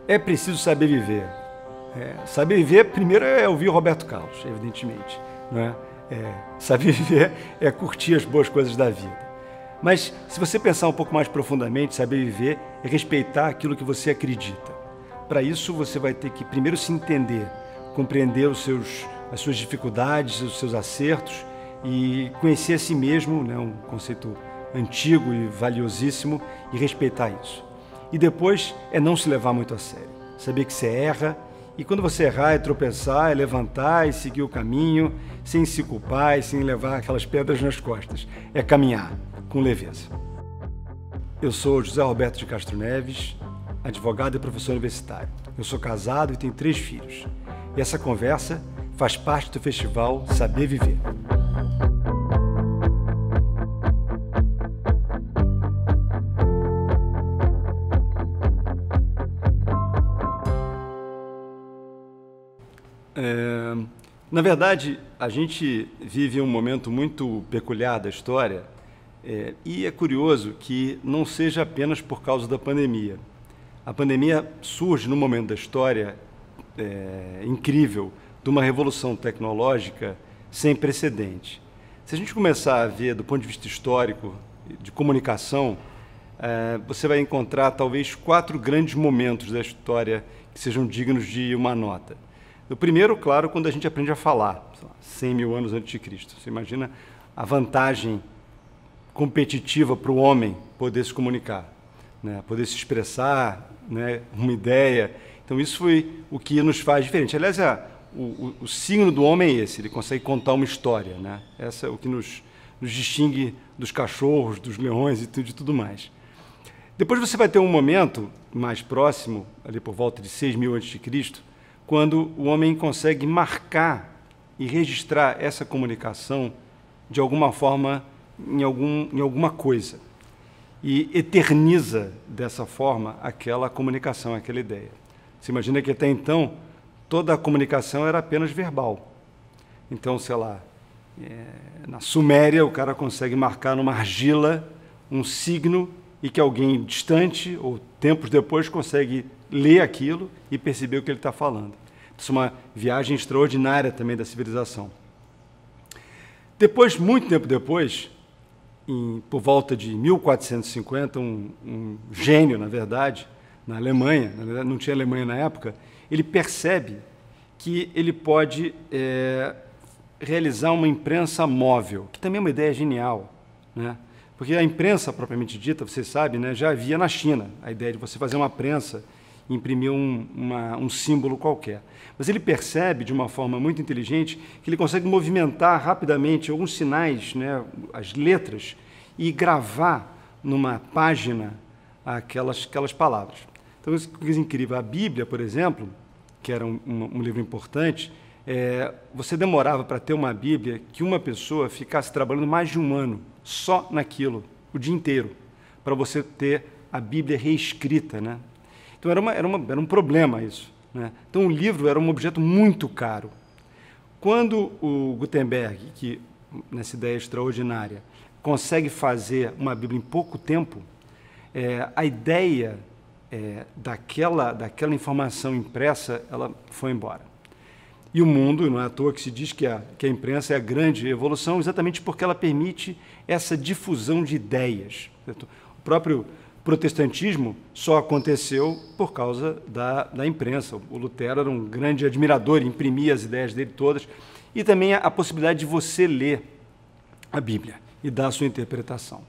É preciso saber viver. Saber viver, primeiro, é ouvir o Roberto Carlos, evidentemente. Não é? Saber viver é curtir as boas coisas da vida. Mas, se você pensar um pouco mais profundamente, saber viver é respeitar aquilo que você acredita. Para isso, você vai ter que primeiro se entender, compreender as suas dificuldades, os seus acertos e conhecer a si mesmo, né, um conceito antigo e valiosíssimo, e respeitar isso. E depois é não se levar muito a sério, saber que você erra, e quando você errar é tropeçar, é levantar e seguir o caminho, sem se culpar e sem levar aquelas pedras nas costas. É caminhar com leveza. Eu sou José Roberto de Castro Neves, advogado e professor universitário. Eu sou casado e tenho 3 filhos. E essa conversa faz parte do festival Saber Viver. Na verdade, a gente vive um momento muito peculiar da história e é curioso que não seja apenas por causa da pandemia. A pandemia surge num momento da história incrível, de uma revolução tecnológica sem precedente. Se a gente começar a ver do ponto de vista histórico, de comunicação, você vai encontrar talvez 4 grandes momentos da história que sejam dignos de uma nota. O primeiro, claro, quando a gente aprende a falar, 100 mil anos antes de Cristo. Você imagina a vantagem competitiva para o homem poder se comunicar, né? Poder se expressar, né? Uma ideia. Então, isso foi o que nos faz diferente. Aliás, o signo do homem é esse, ele consegue contar uma história, né? Essa é o que nos distingue dos cachorros, dos leões e de tudo mais. Depois você vai ter um momento mais próximo, ali por volta de 6 mil a.C., quando o homem consegue marcar e registrar essa comunicação de alguma forma em alguma coisa e eterniza dessa forma aquela comunicação, aquela ideia. Você imagina que até então toda a comunicação era apenas verbal. Então, sei lá, na Suméria o cara consegue marcar numa argila um signo e que alguém distante ou tempos depois consegue ler aquilo e perceber o que ele está falando. Isso é uma viagem extraordinária também da civilização. Depois, muito tempo depois, por volta de 1450, um gênio, na verdade, na Alemanha, na verdade não tinha Alemanha na época, ele percebe que ele pode realizar uma imprensa móvel, que também é uma ideia genial, né? Porque a imprensa, propriamente dita, você sabe, né, já havia na China a ideia de você fazer uma prensa e imprimir um símbolo qualquer. Mas ele percebe, de uma forma muito inteligente, que ele consegue movimentar rapidamente alguns sinais, né, as letras, e gravar numa página aquelas palavras. Então, isso é incrível. A Bíblia, por exemplo, que era um livro importante, você demorava para ter uma Bíblia que uma pessoa ficasse trabalhando mais de um ano só naquilo, o dia inteiro, para você ter a Bíblia reescrita, né? Então era um problema isso, né? Então o livro era um objeto muito caro. Quando o Gutenberg, que nessa ideia extraordinária, consegue fazer uma Bíblia em pouco tempo, a ideia daquela informação impressa, ela foi embora. E o mundo, não é à toa que se diz que a imprensa é a grande evolução, exatamente porque ela permite essa difusão de ideias. Certo? O próprio protestantismo só aconteceu por causa da imprensa. O Lutero era um grande admirador, imprimia as ideias dele todas, e também a possibilidade de você ler a Bíblia e dar a sua interpretação.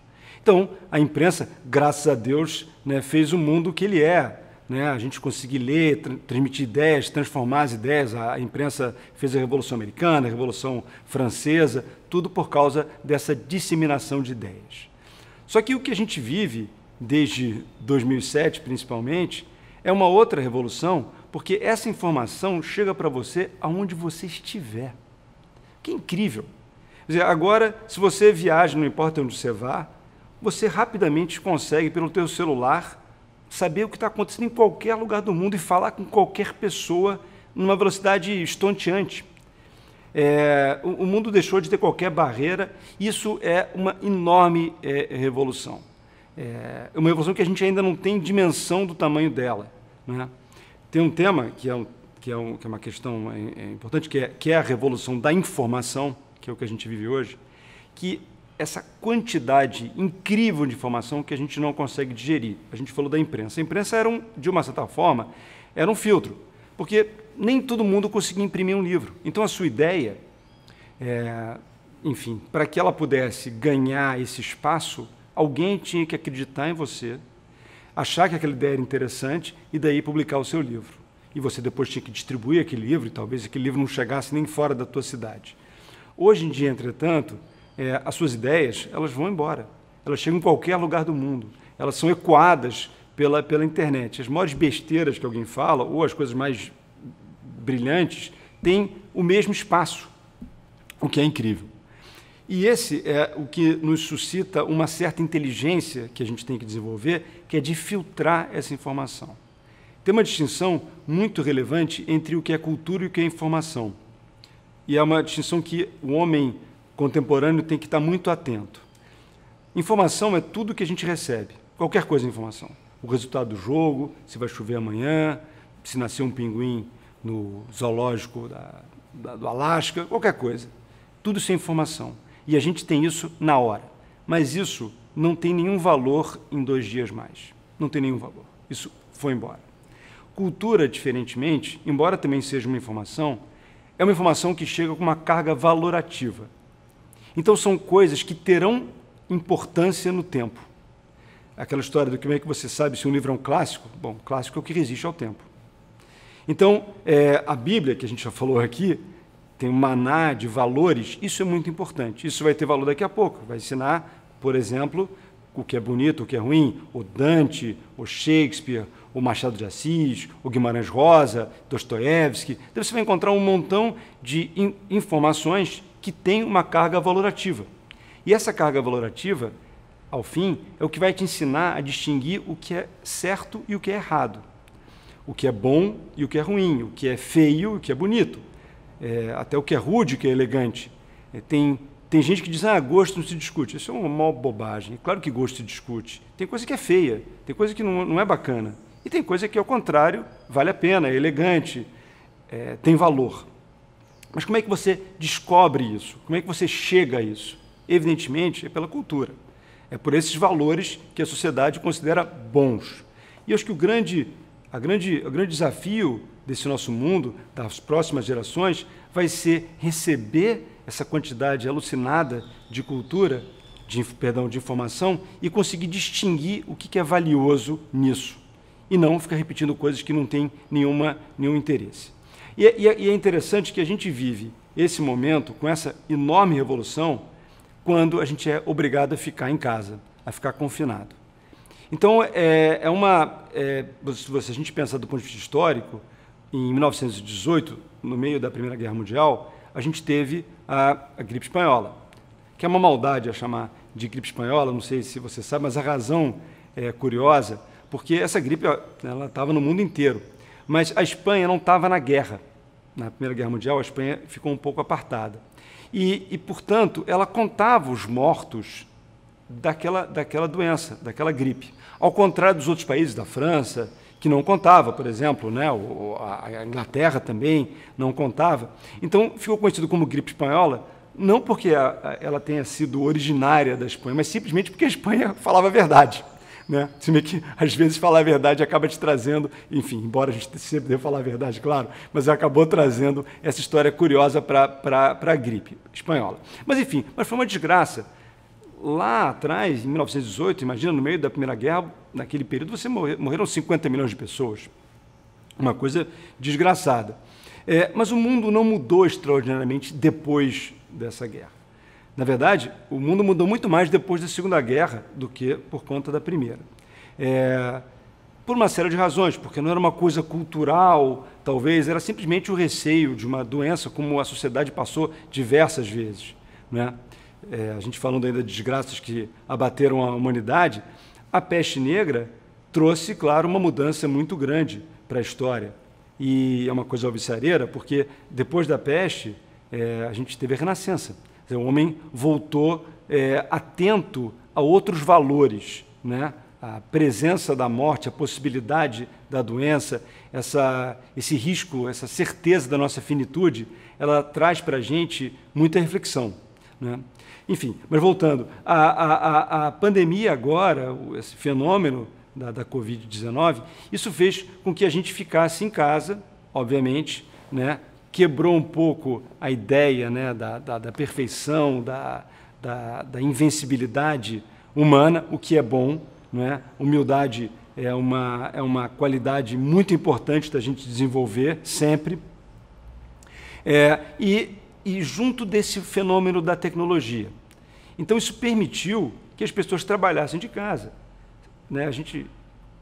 Então, a imprensa, graças a Deus, né, fez o mundo que ele é. Né? A gente conseguir ler, transmitir ideias, transformar as ideias. A imprensa fez a Revolução Americana, a Revolução Francesa, tudo por causa dessa disseminação de ideias. Só que o que a gente vive, desde 2007 principalmente, é uma outra revolução, porque essa informação chega para você aonde você estiver. Que incrível! Quer dizer, agora, se você viaja, não importa onde você vá, você rapidamente consegue, pelo teu celular, saber o que está acontecendo em qualquer lugar do mundo e falar com qualquer pessoa numa velocidade estonteante. O mundo deixou de ter qualquer barreira. Isso é uma enorme revolução. É uma revolução que a gente ainda não tem dimensão do tamanho dela, né? Tem um tema que é uma questão importante, que é a revolução da informação, que é o que a gente vive hoje, que essa quantidade incrível de informação que a gente não consegue digerir. A gente falou da imprensa. A imprensa de uma certa forma, era um filtro, porque nem todo mundo conseguia imprimir um livro. Então, a sua ideia, enfim, para que ela pudesse ganhar esse espaço, alguém tinha que acreditar em você, achar que aquela ideia era interessante e daí publicar o seu livro. E você depois tinha que distribuir aquele livro e talvez aquele livro não chegasse nem fora da tua cidade. Hoje em dia, entretanto, as suas ideias, elas vão embora. Elas chegam em qualquer lugar do mundo. Elas são ecoadas pela internet. As maiores besteiras que alguém fala, ou as coisas mais brilhantes, têm o mesmo espaço, o que é incrível. E esse é o que nos suscita uma certa inteligência que a gente tem que desenvolver, que é de filtrar essa informação. Tem uma distinção muito relevante entre o que é cultura e o que é informação. E é uma distinção que o homem contemporâneo tem que estar muito atento. Informação é tudo que a gente recebe, qualquer coisa é informação. O resultado do jogo, se vai chover amanhã, se nasceu um pinguim no zoológico do Alasca, qualquer coisa. Tudo isso é informação. E a gente tem isso na hora. Mas isso não tem nenhum valor em 2 dias mais. Não tem nenhum valor. Isso foi embora. Cultura, diferentemente, embora também seja uma informação, é uma informação que chega com uma carga valorativa. Então, são coisas que terão importância no tempo. Aquela história do como é que você sabe se um livro é um clássico? Bom, clássico é o que resiste ao tempo. Então, a Bíblia, que a gente já falou aqui, tem um maná de valores, isso é muito importante. Isso vai ter valor daqui a pouco. Vai ensinar, por exemplo, o que é bonito, o que é ruim, o Dante, o Shakespeare, o Machado de Assis, o Guimarães Rosa, Dostoiévski. Então, você vai encontrar um montão de informações que têm uma carga valorativa. E essa carga valorativa, ao fim, é o que vai te ensinar a distinguir o que é certo e o que é errado, o que é bom e o que é ruim, o que é feio e o que é bonito, até o que é rude e o que é elegante. Tem gente que diz, gosto não se discute. Isso é uma maior bobagem. Claro que gosto se discute. Tem coisa que é feia, tem coisa que não é bacana. E tem coisa que, ao contrário, vale a pena, é elegante, tem valor. Mas como é que você descobre isso? Como é que você chega a isso? Evidentemente, é pela cultura. É por esses valores que a sociedade considera bons. E eu acho que o grande desafio desse nosso mundo, das próximas gerações, vai ser receber essa quantidade alucinada de cultura, de informação, e conseguir distinguir o que é valioso nisso, e não ficar repetindo coisas que não têm nenhum interesse. E é interessante que a gente vive esse momento com essa enorme revolução quando a gente é obrigado a ficar em casa, a ficar confinado. Então, se a gente pensar do ponto de vista histórico, em 1918, no meio da Primeira Guerra Mundial, a gente teve a gripe espanhola, que é uma maldade a chamar de gripe espanhola, não sei se você sabe, mas a razão é curiosa, porque essa gripe ela estava no mundo inteiro, mas a Espanha não estava na guerra. Na Primeira Guerra Mundial, a Espanha ficou um pouco apartada. E portanto, ela contava os mortos daquela doença, daquela gripe. Ao contrário dos outros países, da França, que não contava, por exemplo, né? A Inglaterra também não contava. Então, ficou conhecido como gripe espanhola, não porque ela tenha sido originária da Espanha, mas simplesmente porque a Espanha falava a verdade. Né? Se bem que, às vezes, falar a verdade acaba te trazendo, enfim, embora a gente sempre deva falar a verdade, claro, mas acabou trazendo essa história curiosa para a gripe espanhola. Mas, enfim, foi uma desgraça. Lá atrás, em 1918, imagina, no meio da Primeira Guerra, naquele período, morreram 50 milhões de pessoas. Uma coisa desgraçada. Mas o mundo não mudou extraordinariamente depois dessa guerra. Na verdade, o mundo mudou muito mais depois da Segunda Guerra do que por conta da Primeira. Por uma série de razões, porque não era uma coisa cultural, talvez, era simplesmente o receio de uma doença, como a sociedade passou diversas vezes. Né? A gente falando ainda de desgraças que abateram a humanidade, a peste negra trouxe, claro, uma mudança muito grande para a história. E é uma coisa alvissareira, porque depois da peste, a gente teve a Renascença. O homem voltou atento a outros valores, né? a presença da morte, a possibilidade da doença, esse risco, essa certeza da nossa finitude, ela traz para a gente muita reflexão, né? Enfim, mas voltando, a pandemia agora, esse fenômeno da Covid-19, isso fez com que a gente ficasse em casa, obviamente, né? Quebrou um pouco a ideia, né, da perfeição, da invencibilidade humana, o que é bom, né? Humildade é uma qualidade muito importante da gente desenvolver sempre. E junto desse fenômeno da tecnologia. Então, isso permitiu que as pessoas trabalhassem de casa, né? A gente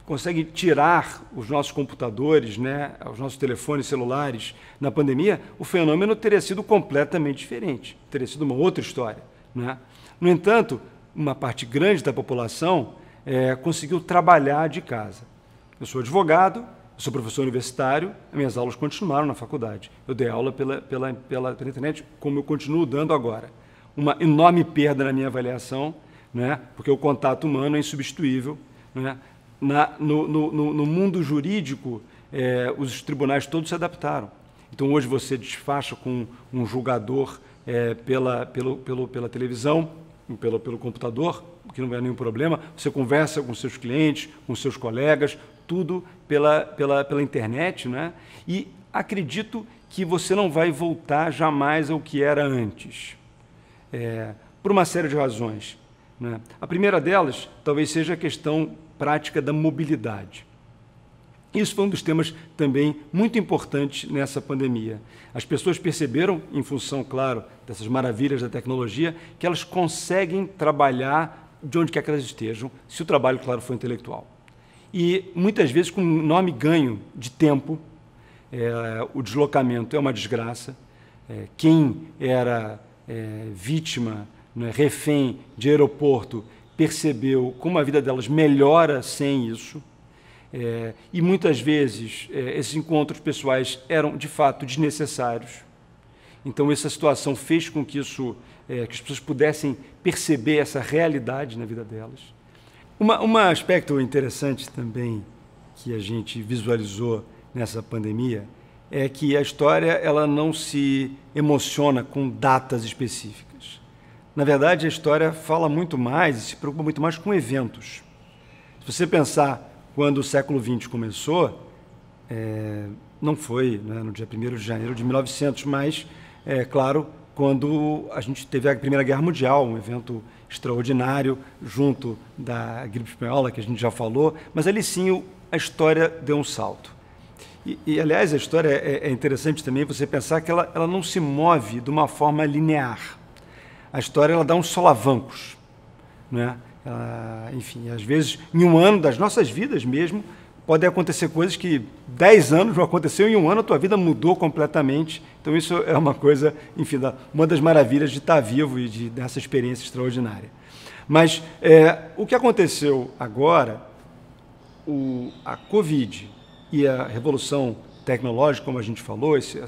consegue tirar os nossos computadores, né, os nossos telefones celulares na pandemia, o fenômeno teria sido completamente diferente, teria sido uma outra história, né? No entanto, uma parte grande da população conseguiu trabalhar de casa. Eu sou advogado, eu sou professor universitário, minhas aulas continuaram na faculdade. Eu dei aula pela internet, como eu continuo dando agora. Uma enorme perda na minha avaliação, né, porque o contato humano é insubstituível, né? No mundo jurídico, os tribunais todos se adaptaram. Então, hoje você despacha com um julgador pela televisão, pelo computador, que não é nenhum problema. Você conversa com seus clientes, com seus colegas, tudo pela internet, né? E acredito que você não vai voltar jamais ao que era antes, por uma série de razões, né? A primeira delas talvez seja a questão prática da mobilidade. Isso foi um dos temas também muito importantes nessa pandemia. As pessoas perceberam, em função, claro, dessas maravilhas da tecnologia, que elas conseguem trabalhar de onde quer que elas estejam, se o trabalho, claro, for intelectual. E, muitas vezes, com um enorme ganho de tempo. O deslocamento é uma desgraça. Quem era vítima, né, refém de aeroporto, percebeu como a vida delas melhora sem isso. E muitas vezes esses encontros pessoais eram de fato desnecessários. Então essa situação fez com que que as pessoas pudessem perceber essa realidade na vida delas. Um aspecto interessante também que a gente visualizou nessa pandemia é que a história ela não se emociona com datas específicas. Na verdade, a história fala muito mais e se preocupa muito mais com eventos. Se você pensar quando o século XX começou, não foi, né, no dia 1º de janeiro de 1900, mas, claro, quando a gente teve a Primeira Guerra Mundial, um evento extraordinário, junto da gripe espanhola, que a gente já falou, mas ali sim a história deu um salto. Aliás, a história é interessante também você pensar que ela não se move de uma forma linear. A história ela dá uns solavancos, né? Enfim, às vezes, em um ano das nossas vidas mesmo, podem acontecer coisas que 10 anos não aconteceu, em um ano a tua vida mudou completamente. Então isso é uma coisa, enfim, uma das maravilhas de estar vivo e dessa experiência extraordinária. Mas o que aconteceu agora, a Covid e a revolução tecnológica, como a gente falou, esse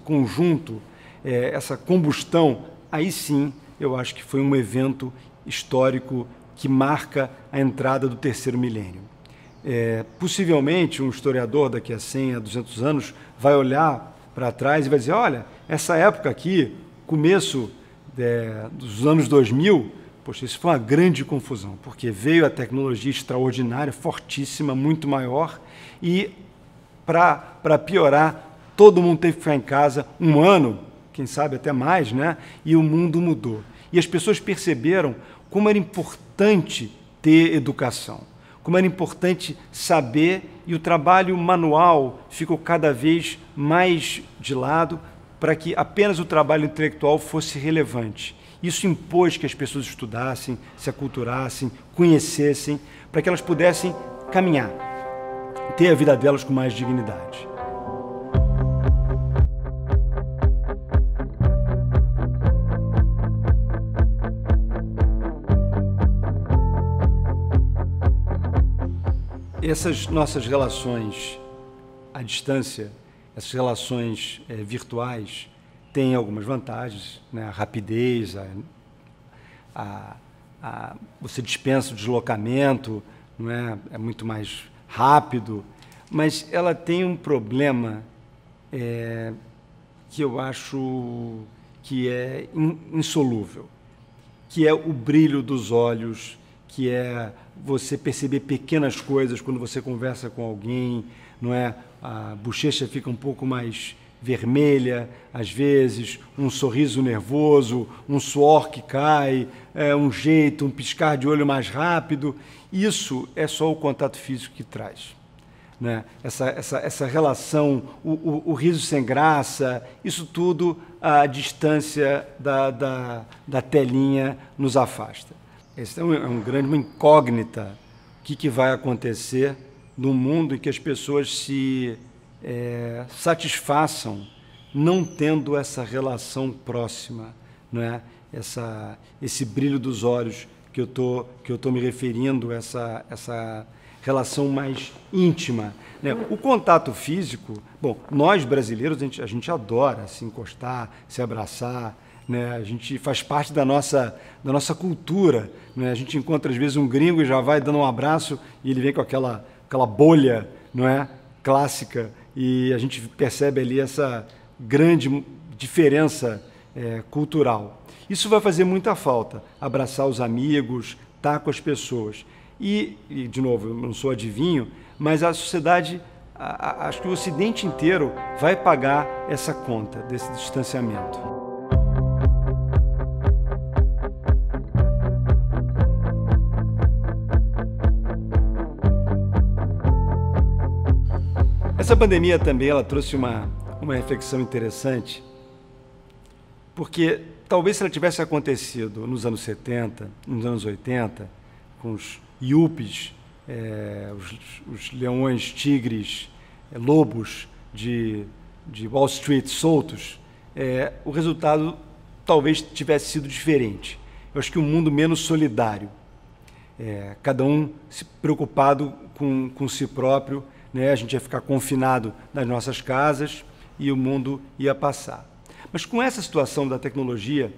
conjunto, essa combustão, aí sim, eu acho que foi um evento histórico que marca a entrada do terceiro milênio. Possivelmente, um historiador daqui a 100, a 200 anos, vai olhar para trás e vai dizer, olha, essa época aqui, começo dos anos 2000, poxa, isso foi uma grande confusão, porque veio a tecnologia extraordinária, fortíssima, muito maior, e, para piorar, todo mundo teve que ficar em casa um ano, quem sabe até mais, né? E o mundo mudou. E as pessoas perceberam como era importante ter educação, como era importante saber, e o trabalho manual ficou cada vez mais de lado para que apenas o trabalho intelectual fosse relevante. Isso impôs que as pessoas estudassem, se aculturassem, conhecessem, para que elas pudessem caminhar, ter a vida delas com mais dignidade. Essas nossas relações à distância, essas relações virtuais, têm algumas vantagens, né? A rapidez, você dispensa o deslocamento, não é? É muito mais rápido, mas ela tem um problema que eu acho que é insolúvel, que é o brilho dos olhos, que é você perceber pequenas coisas quando você conversa com alguém, não é? A bochecha fica um pouco mais vermelha, às vezes, um sorriso nervoso, um suor que cai, um jeito, um piscar de olho mais rápido. Isso é só o contato físico que traz, né? Essa relação, o riso sem graça, isso tudo, a distância da telinha nos afasta. Essa é uma incógnita. O que vai acontecer num mundo em que as pessoas se satisfaçam não tendo essa relação próxima, não é? Esse brilho dos olhos que eu tô me referindo, essa relação mais íntima, né? O contato físico, bom, nós brasileiros a gente adora se encostar, se abraçar, né? A gente faz parte da nossa cultura, né? A gente encontra às vezes um gringo e já vai dando um abraço e ele vem com aquela bolha, não é? Clássica, e a gente percebe ali essa grande diferença cultural. Isso vai fazer muita falta, abraçar os amigos, estar com as pessoas. E, de novo, eu não sou adivinho, mas a sociedade, acho que o Ocidente inteiro vai pagar essa conta desse distanciamento. Essa pandemia também ela trouxe uma reflexão interessante, porque talvez se ela tivesse acontecido nos anos 70, nos anos 80, com os yuppies, os leões, tigres, lobos de Wall Street soltos, o resultado talvez tivesse sido diferente. Eu acho que um mundo menos solidário, cada um se preocupado com si próprio, né? A gente ia ficar confinado nas nossas casas e o mundo ia passar. Mas com essa situação da tecnologia,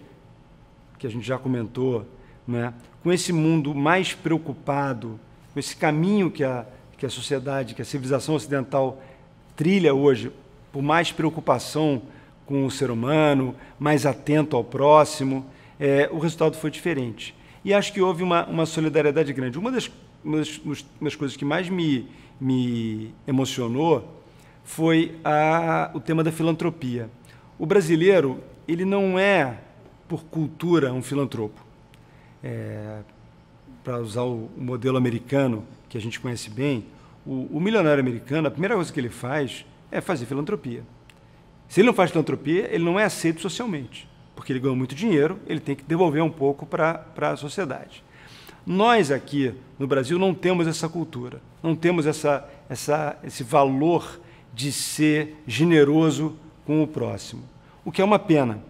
que a gente já comentou, né? Com esse mundo mais preocupado, com esse caminho que a sociedade, que a civilização ocidental trilha hoje, por mais preocupação com o ser humano, mais atento ao próximo, o resultado foi diferente. E acho que houve uma solidariedade grande. Uma das coisas que mais me emocionou foi o tema da filantropia. O brasileiro, ele não é, por cultura, um filantropo. Para usar o modelo americano, que a gente conhece bem, o milionário americano, a primeira coisa que ele faz é fazer filantropia. Se ele não faz filantropia, ele não é aceito socialmente, porque ele ganhou muito dinheiro, ele tem que devolver um pouco para a Nós aqui no Brasil não temos essa cultura, não temos esse valor de ser generoso com o próximo, o que é uma pena.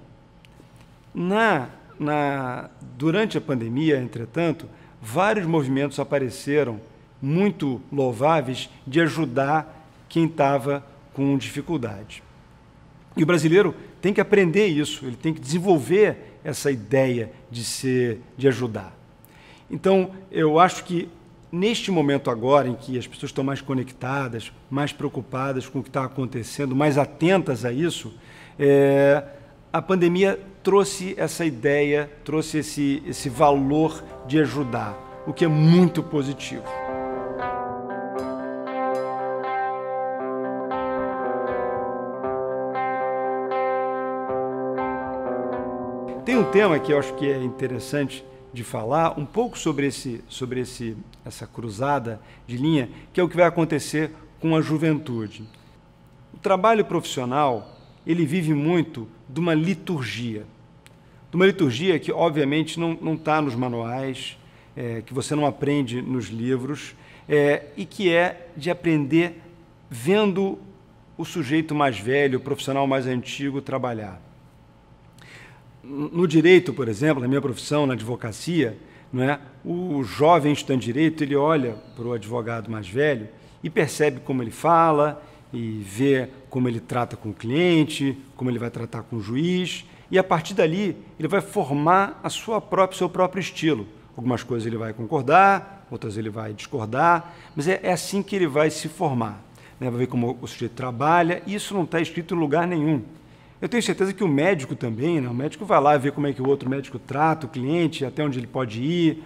Durante a pandemia, entretanto, vários movimentos apareceram muito louváveis de ajudar quem estava com dificuldade. E o brasileiro tem que aprender isso, ele tem que desenvolver essa ideia de ajudar. Então, eu acho que neste momento agora, em que as pessoas estão mais conectadas, mais preocupadas com o que está acontecendo, mais atentas a isso, a pandemia trouxe essa ideia, trouxe esse valor de ajudar, o que é muito positivo. Tem um tema que eu acho que é interessante de falar, um pouco sobre essa cruzada de linha, que é o que vai acontecer com a juventude. O trabalho profissional, ele vive muito de uma liturgia que, obviamente, não está nos manuais, que você não aprende nos livros, e que é de aprender vendo o sujeito mais velho, o profissional mais antigo trabalhar. No direito, por exemplo, na minha profissão, na advocacia, não é? O jovem estudante de direito, ele olha para o advogado mais velho e percebe como ele fala, e vê como ele trata com o cliente, como ele vai tratar com o juiz, e a partir dali ele vai formar seu próprio estilo. Algumas coisas ele vai concordar, outras ele vai discordar, mas é assim que ele vai se formar, né? Vai ver como o sujeito trabalha, e isso não está escrito em lugar nenhum. Eu tenho certeza que o médico também, né? O médico vai lá ver como é que o outro médico trata o cliente, até onde ele pode ir,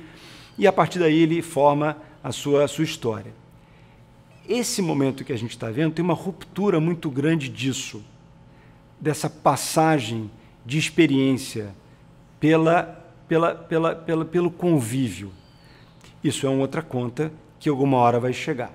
e a partir daí ele forma a sua história. Esse momento que a gente está vendo tem uma ruptura muito grande disso, dessa passagem de experiência pelo convívio. Isso é uma outra conta que alguma hora vai chegar,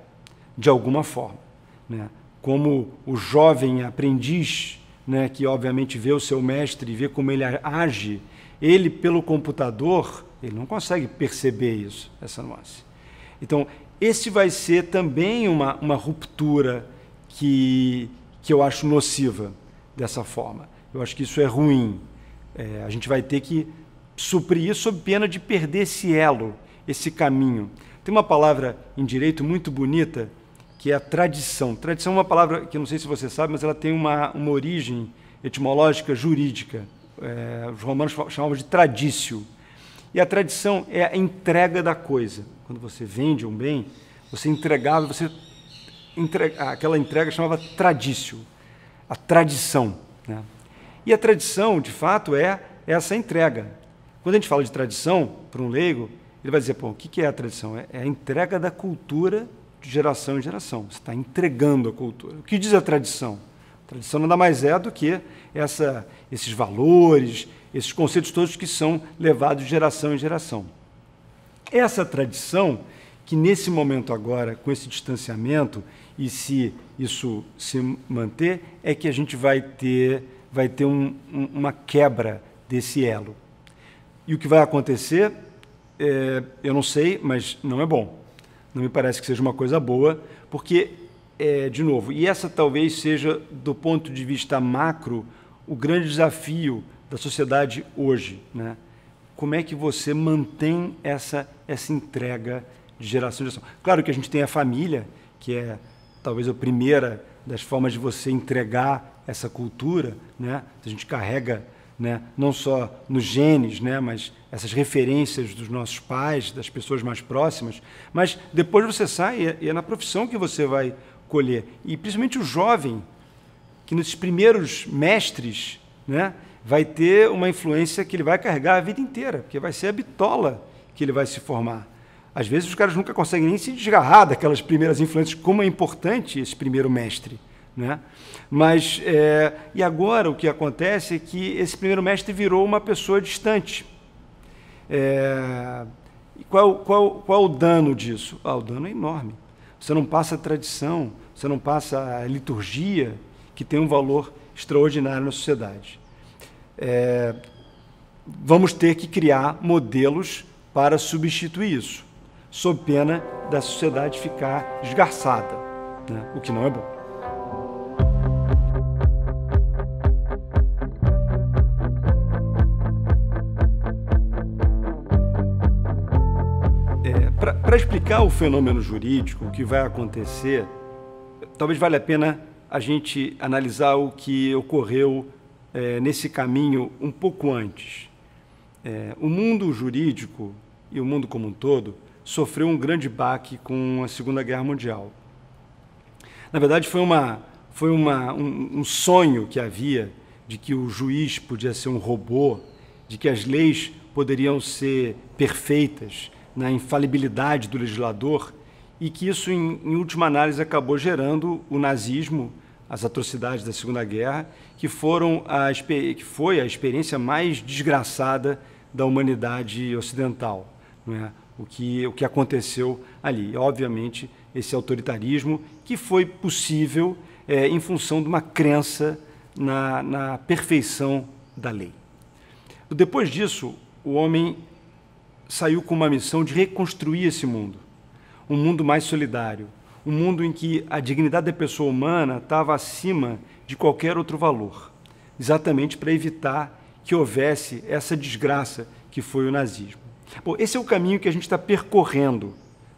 de alguma forma, né? Como o jovem aprendiz, né, que obviamente vê o seu mestre e vê como ele age, ele pelo computador, ele não consegue perceber isso, essa nuance. Então, esse vai ser também uma ruptura que eu acho nociva dessa forma. Eu acho que isso é ruim. A gente vai ter que suprir isso sob pena de perder esse elo, esse caminho. Tem uma palavra em direito muito bonita, que é a tradição. Tradição é uma palavra que eu não sei se você sabe, mas ela tem uma origem etimológica jurídica. Os romanos chamavam de traditio. E a tradição é a entrega da coisa. Quando você vende um bem, você entregava, aquela entrega chamava traditio, a tradição, né? E a tradição, de fato, é essa entrega. Quando a gente fala de tradição, para um leigo, ele vai dizer, pô, o que é a tradição? É a entrega da cultura de geração em geração. Você está entregando a cultura. O que diz a tradição? A tradição nada mais é do que esses valores, esses conceitos todos que são levados de geração em geração. Essa tradição, que nesse momento agora, com esse distanciamento, e se isso se manter, é que a gente vai ter uma quebra desse elo. E o que vai acontecer, eu não sei, mas não é bom. Não me parece que seja uma coisa boa, porque, de novo, e essa talvez seja, do ponto de vista macro, o grande desafio da sociedade hoje, né? Como é que você mantém essa entrega de geração em geração? Claro que a gente tem a família, que é talvez a primeira das formas de você entregar essa cultura, né? A gente carrega, né, não só nos genes, né, mas essas referências dos nossos pais, das pessoas mais próximas, mas depois você sai e é na profissão que você vai colher. E principalmente o jovem, que nesses primeiros mestres, né, vai ter uma influência que ele vai carregar a vida inteira, porque vai ser a bitola que ele vai se formar. Às vezes os caras nunca conseguem nem se desgarrar daquelas primeiras influências, como é importante esse primeiro mestre, né? Mas, e agora o que acontece é que esse primeiro mestre virou uma pessoa distante. Qual é o dano disso? O dano é enorme. Você não passa a tradição, você não passa a liturgia, que tem um valor extraordinário na sociedade. Vamos ter que criar modelos para substituir isso, sob pena da sociedade ficar esgarçada, né? O que não é bom. Para explicar o fenômeno jurídico, o que vai acontecer, talvez valha a pena a gente analisar o que ocorreu nesse caminho um pouco antes. O mundo jurídico e o mundo como um todo sofreu um grande baque com a Segunda Guerra Mundial. Na verdade, foi um sonho que havia de que o juiz podia ser um robô, de que as leis poderiam ser perfeitas, na infalibilidade do legislador, e que isso, em última análise, acabou gerando o nazismo, as atrocidades da Segunda Guerra, que foi a experiência mais desgraçada da humanidade ocidental, não é? O que aconteceu ali. Obviamente, esse autoritarismo que foi possível em função de uma crença na perfeição da lei. Depois disso, o homem saiu com uma missão de reconstruir esse mundo, um mundo mais solidário, um mundo em que a dignidade da pessoa humana estava acima de qualquer outro valor, exatamente para evitar que houvesse essa desgraça que foi o nazismo. Bom, esse é o caminho que a gente está percorrendo,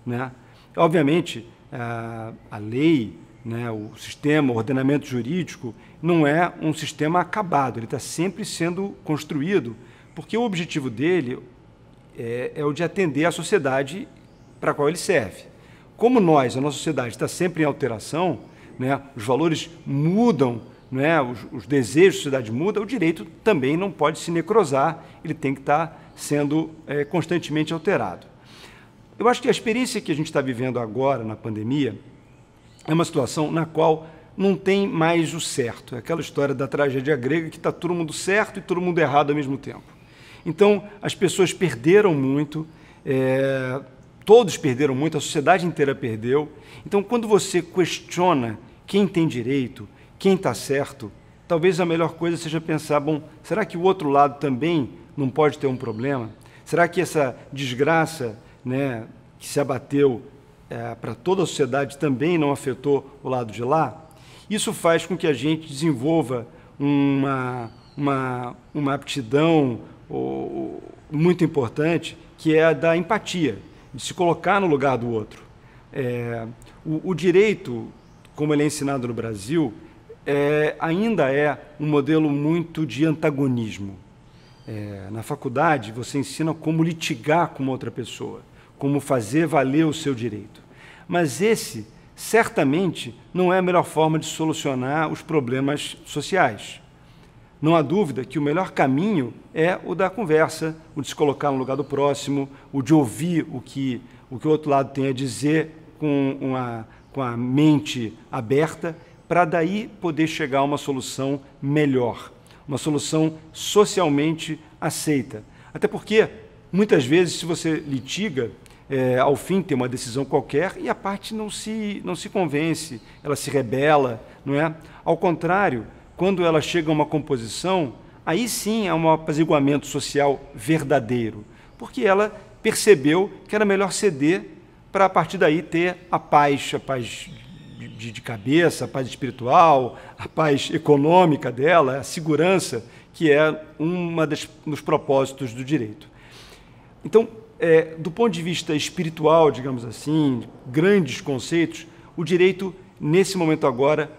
né? Obviamente, a lei, né, o sistema, o ordenamento jurídico, não é um sistema acabado, ele está sempre sendo construído, porque o objetivo dele é o de atender à sociedade para a qual ele serve. Como a nossa sociedade está sempre em alteração, né, os valores mudam, né, os desejos da sociedade mudam, o direito também não pode se necrosar, ele tem que estar sendo constantemente alterado. Eu acho que a experiência que a gente está vivendo agora na pandemia é uma situação na qual não tem mais o certo. É aquela história da tragédia grega que está todo mundo certo e todo mundo errado ao mesmo tempo. Então, as pessoas perderam muito, todos perderam muito, a sociedade inteira perdeu. Então, quando você questiona quem tem direito, quem está certo, talvez a melhor coisa seja pensar, bom, será que o outro lado também não pode ter um problema? Será que essa desgraça, né, que se abateu para toda a sociedade também não afetou o lado de lá? Isso faz com que a gente desenvolva uma aptidão muito importante, que é a da empatia, de se colocar no lugar do outro. O direito, como ele é ensinado no Brasil, ainda é um modelo muito de antagonismo. Na faculdade, você ensina como litigar com outra pessoa, como fazer valer o seu direito. Mas esse, certamente, não é a melhor forma de solucionar os problemas sociais. Não há dúvida que o melhor caminho é o da conversa, o de se colocar no lugar do próximo, o de ouvir o que o outro lado tem a dizer com a mente aberta, para daí poder chegar a uma solução melhor, uma solução socialmente aceita. Até porque, muitas vezes, se você litiga, ao fim tem uma decisão qualquer e a parte não se convence, ela se rebela, não é? Ao contrário, quando ela chega a uma composição, aí sim é um apaziguamento social verdadeiro, porque ela percebeu que era melhor ceder para, a partir daí, ter a paz de cabeça, a paz espiritual, a paz econômica dela, a segurança, que é dos propósitos do direito. Então, do ponto de vista espiritual, digamos assim, grandes conceitos, o direito, nesse momento agora,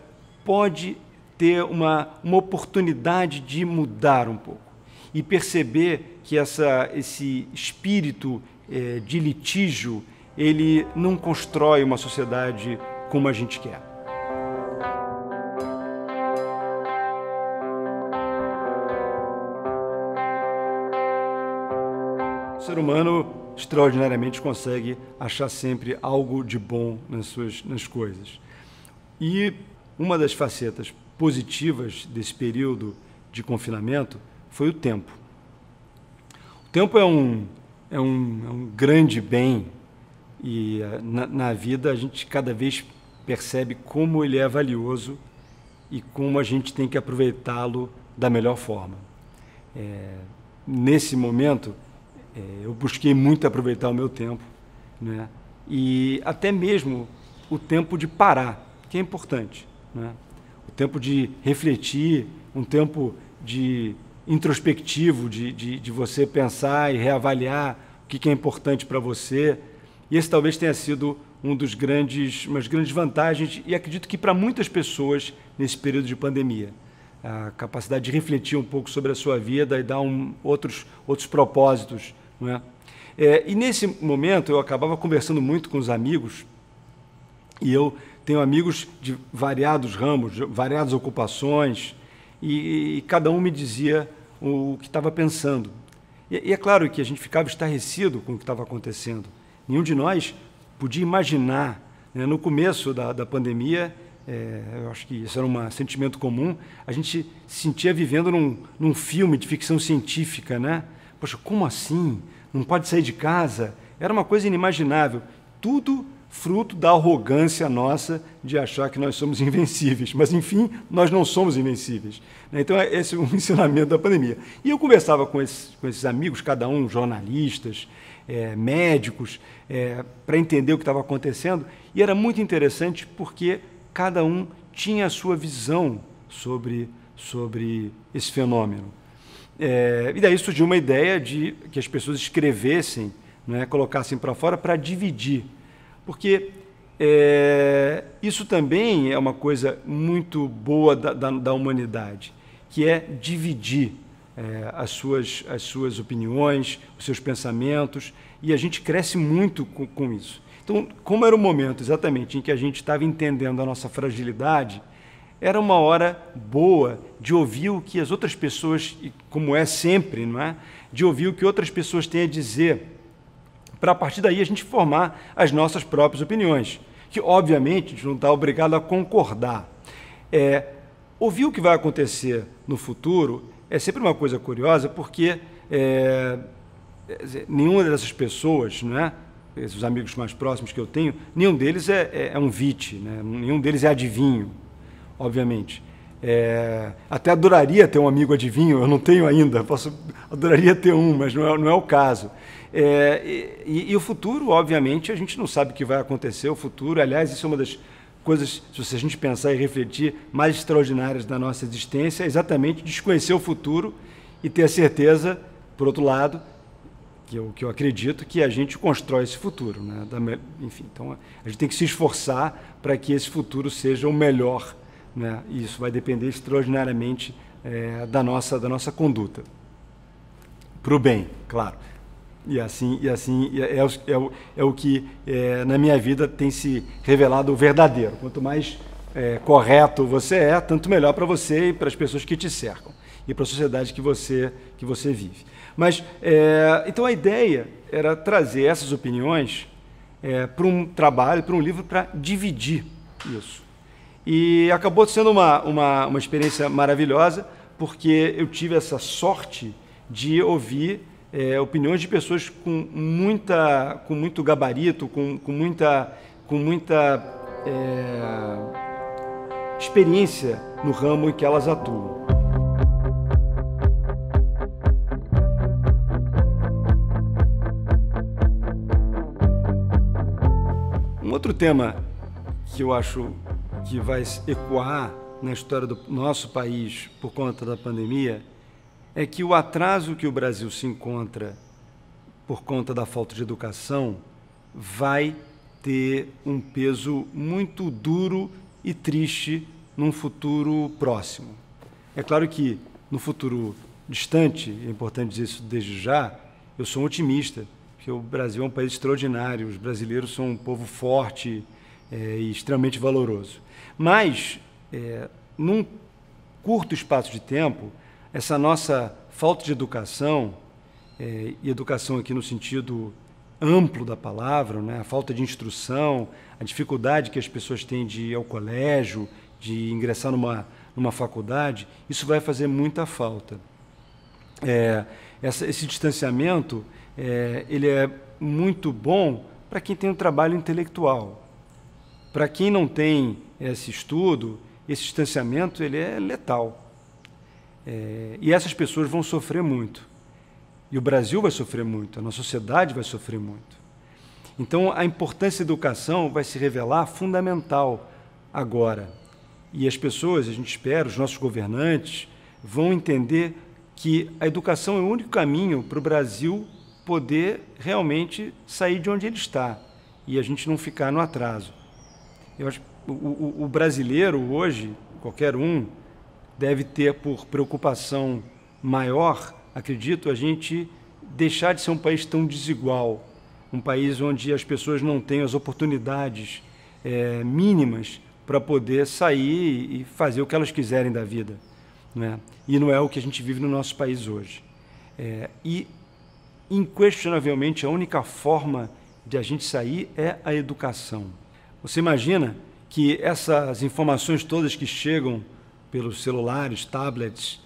pode ter uma oportunidade de mudar um pouco e perceber que esse espírito de litígio, ele não constrói uma sociedade como a gente quer. O ser humano, extraordinariamente, consegue achar sempre algo de bom nas coisas. E uma das facetas positivas desse período de confinamento foi o tempo. O tempo é um grande bem e na vida a gente cada vez percebe como ele é valioso e como a gente tem que aproveitá-lo da melhor forma. Nesse momento, eu busquei muito aproveitar o meu tempo, né? E até mesmo o tempo de parar, que é importante, né? O tempo de refletir, um tempo de introspectivo, de você pensar e reavaliar o que é importante para você. E esse talvez tenha sido umas grandes vantagens, e acredito que para muitas pessoas nesse período de pandemia. A capacidade de refletir um pouco sobre a sua vida e dar outros propósitos, não é? E nesse momento eu acabava conversando muito com os amigos, e eu tenho amigos de variados ramos, de variadas ocupações, e cada um me dizia o que estava pensando. E é claro que a gente ficava estarrecido com o que estava acontecendo. Nenhum de nós podia imaginar, né? No começo da pandemia, eu acho que isso era um sentimento comum, a gente se sentia vivendo num filme de ficção científica, né? Poxa, como assim? Não pode sair de casa? Era uma coisa inimaginável. Tudo fruto da arrogância nossa de achar que nós somos invencíveis. Mas, enfim, nós não somos invencíveis. Então, esse é o ensinamento da pandemia. E eu conversava com esses amigos, cada um jornalistas, médicos, para entender o que estava acontecendo, e era muito interessante porque cada um tinha a sua visão sobre esse fenômeno. E daí surgiu uma ideia de que as pessoas escrevessem, né, colocassem para fora para dividir, porque isso também é uma coisa muito boa da humanidade, que é dividir. as suas opiniões, os seus pensamentos, e a gente cresce muito com isso. Então, como era o momento exatamente em que a gente estava entendendo a nossa fragilidade, era uma hora boa de ouvir o que as outras pessoas, como é sempre, não é? De ouvir o que outras pessoas têm a dizer, para a partir daí a gente formar as nossas próprias opiniões, que obviamente a gente não está obrigado a concordar. Ouvir o que vai acontecer no futuro é sempre uma coisa curiosa, porque nenhuma dessas pessoas, não é? Esses amigos mais próximos que eu tenho, nenhum deles é um vite, né? Nenhum deles é adivinho, obviamente. Até adoraria ter um amigo adivinho, eu não tenho ainda, adoraria ter um, mas não é o caso. E o futuro, obviamente, a gente não sabe o que vai acontecer. O futuro, aliás, isso é uma das coisas, se a gente pensar e refletir, mais extraordinárias da nossa existência, é exatamente desconhecer o futuro e ter a certeza, por outro lado, que eu acredito que a gente constrói esse futuro, né? Enfim, então a gente tem que se esforçar para que esse futuro seja o melhor, né? E isso vai depender extraordinariamente da nossa conduta, para o bem, claro. E assim é o que na minha vida tem se revelado o verdadeiro. Quanto mais correto você é, tanto melhor para você e para as pessoas que te cercam e para a sociedade que você vive. Mas, então, a ideia era trazer essas opiniões para um trabalho, para um livro, para dividir isso. E acabou sendo uma experiência maravilhosa, porque eu tive essa sorte de ouvir opiniões de pessoas com muito gabarito, com muita experiência no ramo em que elas atuam. Um outro tema que eu acho que vai ecoar na história do nosso país por conta da pandemia é que o atraso que o Brasil se encontra por conta da falta de educação vai ter um peso muito duro e triste num futuro próximo. É claro que no futuro distante, é importante dizer isso desde já, eu sou um otimista, porque o Brasil é um país extraordinário, os brasileiros são um povo forte e extremamente valoroso. Mas, num curto espaço de tempo, essa nossa falta de educação, e educação aqui no sentido amplo da palavra, né, a falta de instrução, a dificuldade que as pessoas têm de ir ao colégio, de ingressar numa faculdade, isso vai fazer muita falta. Esse distanciamento, ele é muito bom para quem tem um trabalho intelectual. Para quem não tem esse estudo, esse distanciamento ele é letal. E essas pessoas vão sofrer muito. E o Brasil vai sofrer muito, a nossa sociedade vai sofrer muito. Então, a importância da educação vai se revelar fundamental agora. E as pessoas, a gente espera, os nossos governantes, vão entender que a educação é o único caminho para o Brasil poder realmente sair de onde ele está e a gente não ficar no atraso. Eu acho que o brasileiro hoje, qualquer um, deve ter por preocupação maior, acredito, a gente deixar de ser um país tão desigual, um país onde as pessoas não têm as oportunidades mínimas para poder sair e fazer o que elas quiserem da vida, né? E não é o que a gente vive no nosso país hoje. E, inquestionavelmente, a única forma de a gente sair é a educação. Você imagina que essas informações todas que chegam pelos celulares, tablets,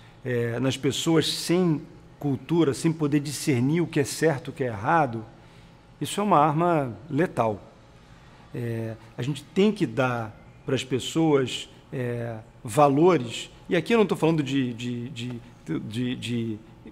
nas pessoas sem cultura, sem poder discernir o que é certo e o que é errado, isso é uma arma letal. A gente tem que dar para as pessoas valores, e aqui eu não estou falando de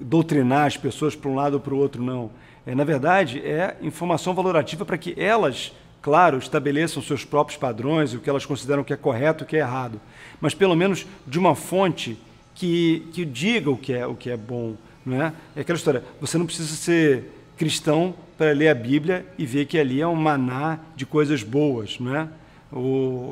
doutrinar as pessoas para um lado ou para o outro, não. Na verdade, é informação valorativa para que elas, claro, estabeleçam seus próprios padrões, o que elas consideram que é correto e o que é errado, mas pelo menos de uma fonte que diga o que é bom, não é? É aquela história, você não precisa ser cristão para ler a Bíblia e ver que ali é um maná de coisas boas, não é?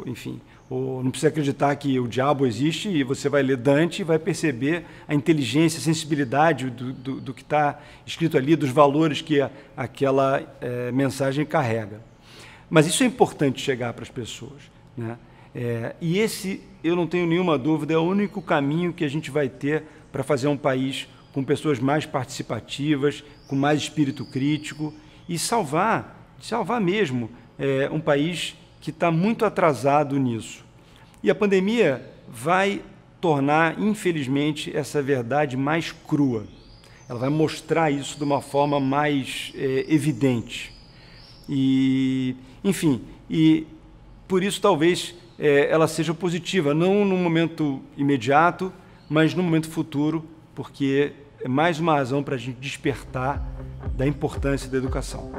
Enfim, Ou não precisa acreditar que o diabo existe e você vai ler Dante e vai perceber a inteligência, a sensibilidade do que está escrito ali, dos valores que aquela mensagem carrega. Mas isso é importante chegar para as pessoas, né? E esse, eu não tenho nenhuma dúvida, é o único caminho que a gente vai ter para fazer um país com pessoas mais participativas, com mais espírito crítico e salvar mesmo um país que está muito atrasado nisso. E a pandemia vai tornar, infelizmente, essa verdade mais crua. Ela vai mostrar isso de uma forma mais evidente. E, enfim, e por isso talvez ela seja positiva, não no momento imediato, mas no momento futuro, porque é mais uma razão para a gente despertar da importância da educação.